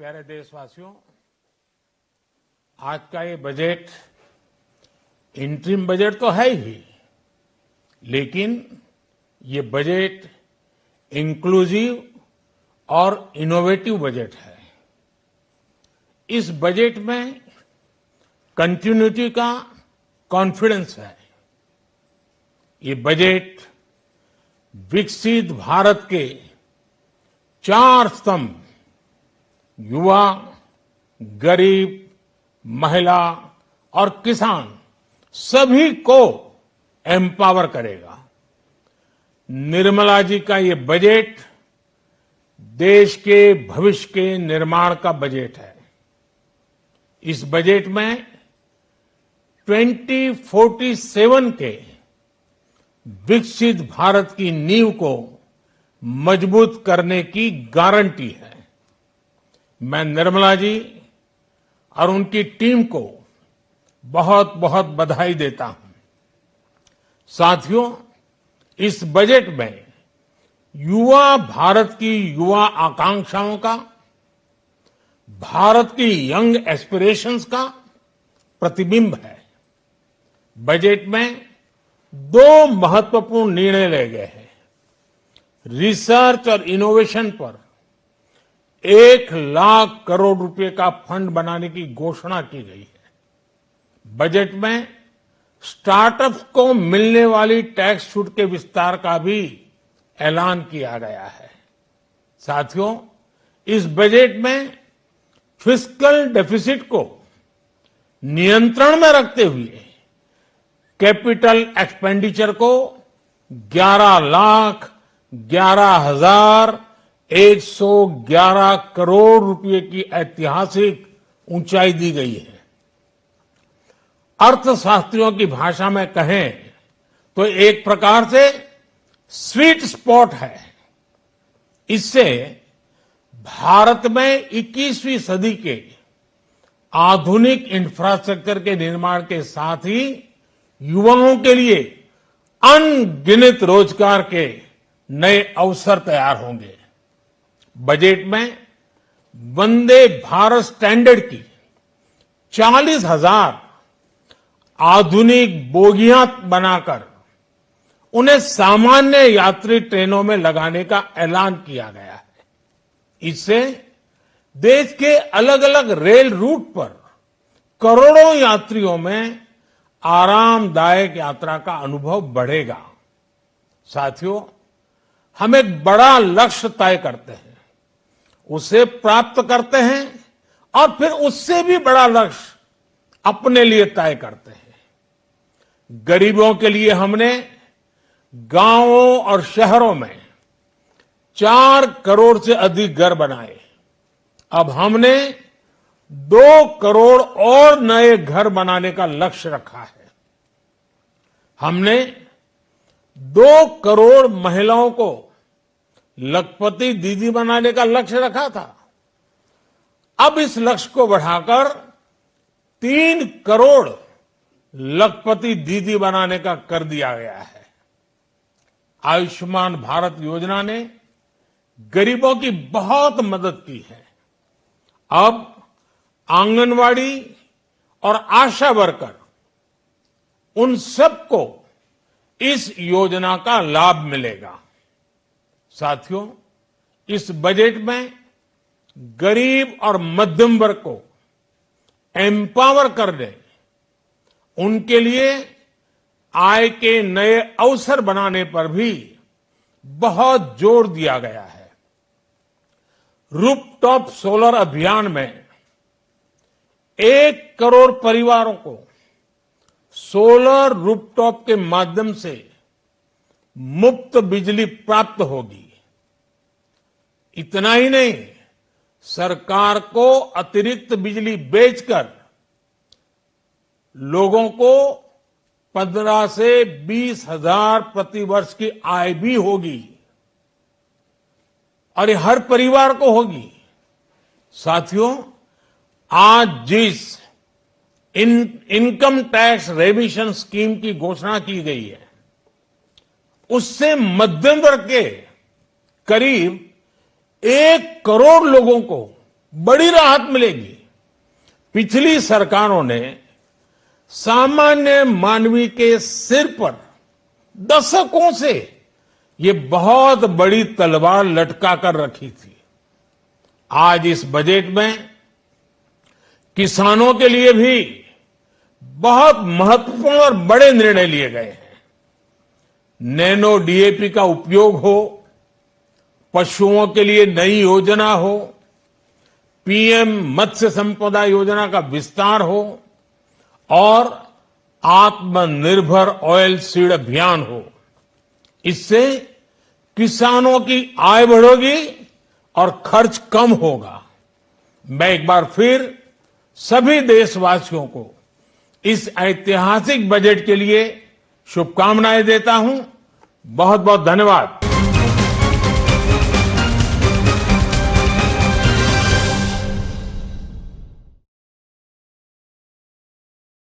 प्यारे देशवासियों, आज का ये बजट इंटरिम बजट तो है ही, लेकिन ये बजट इंक्लूसिव और इनोवेटिव बजट है। इस बजट में कंटिन्यूटी का कॉन्फिडेंस है। ये बजट विकसित भारत के 4 स्तंभ युवा, गरीब, महिला और किसान सभी को एम्पावर करेगा। निर्मला जी का ये बजट देश के भविष्य के निर्माण का बजट है। इस बजट में 2047 के विकसित भारत की नींव को मजबूत करने की गारंटी है। मैं निर्मला जी और उनकी टीम को बहुत बहुत बधाई देता हूं। साथियों, इस बजट में युवा भारत की युवा आकांक्षाओं का, भारत की यंग एस्पिरेशंस का प्रतिबिंब है। बजट में 2 महत्वपूर्ण निर्णय लिए गए हैं। रिसर्च और इनोवेशन पर 1 लाख करोड़ रुपए का फंड बनाने की घोषणा की गई है। बजट में स्टार्टअप्स को मिलने वाली टैक्स छूट के विस्तार का भी ऐलान किया गया है। साथियों, इस बजट में फिस्कल डेफिसिट को नियंत्रण में रखते हुए कैपिटल एक्सपेंडिचर को 11,11,111 करोड़ रुपए की ऐतिहासिक ऊंचाई दी गई है। अर्थशास्त्रियों की भाषा में कहें तो एक प्रकार से स्वीट स्पॉट है। इससे भारत में 21वीं सदी के आधुनिक इंफ्रास्ट्रक्चर के निर्माण के साथ ही युवाओं के लिए अनगिनत रोजगार के नए अवसर तैयार होंगे। बजट में वंदे भारत स्टैंडर्ड की 40,000 आधुनिक बोगियां बनाकर उन्हें सामान्य यात्री ट्रेनों में लगाने का ऐलान किया गया है। इससे देश के अलग अलग रेल रूट पर करोड़ों यात्रियों में आरामदायक यात्रा का अनुभव बढ़ेगा। साथियों, हम एक बड़ा लक्ष्य तय करते हैं, उसे प्राप्त करते हैं और फिर उससे भी बड़ा लक्ष्य अपने लिए तय करते हैं। गरीबों के लिए हमने गांवों और शहरों में 4 करोड़ से अधिक घर बनाए। अब हमने 2 करोड़ और नए घर बनाने का लक्ष्य रखा है। हमने 2 करोड़ महिलाओं को लखपति दीदी बनाने का लक्ष्य रखा था। अब इस लक्ष्य को बढ़ाकर 3 करोड़ लखपति दीदी बनाने का कर दिया गया है। आयुष्मान भारत योजना ने गरीबों की बहुत मदद की है। अब आंगनवाड़ी और आशा वर्कर, उन सबको इस योजना का लाभ मिलेगा। साथियों, इस बजट में गरीब और मध्यम वर्ग को एम्पावर करने, उनके लिए आय के नए अवसर बनाने पर भी बहुत जोर दिया गया है। रूफटॉप सोलर अभियान में 1 करोड़ परिवारों को सोलर रूफटॉप के माध्यम से मुफ्त बिजली प्राप्त होगी। इतना ही नहीं, सरकार को अतिरिक्त बिजली बेचकर लोगों को 15 से 20 हजार प्रति वर्ष की आय भी होगी और ये हर परिवार को होगी। साथियों, आज जिस इनकम टैक्स रेमिशन स्कीम की घोषणा की गई है, उससे मध्यम वर्ग के करीब 1 करोड़ लोगों को बड़ी राहत मिलेगी। पिछली सरकारों ने सामान्य मानवी के सिर पर दशकों से ये बहुत बड़ी तलवार लटका कर रखी थी। आज इस बजट में किसानों के लिए भी बहुत महत्वपूर्ण और बड़े निर्णय लिए गए हैं। नैनो डीएपी का उपयोग हो, पशुओं के लिए नई योजना हो, पीएम मत्स्य संपदा योजना का विस्तार हो और आत्मनिर्भर ऑयल सीड अभियान हो। इससे किसानों की आय बढ़ेगी और खर्च कम होगा। मैं एक बार फिर सभी देशवासियों को इस ऐतिहासिक बजट के लिए शुभकामनाएं देता हूं। बहुत बहुत धन्यवाद।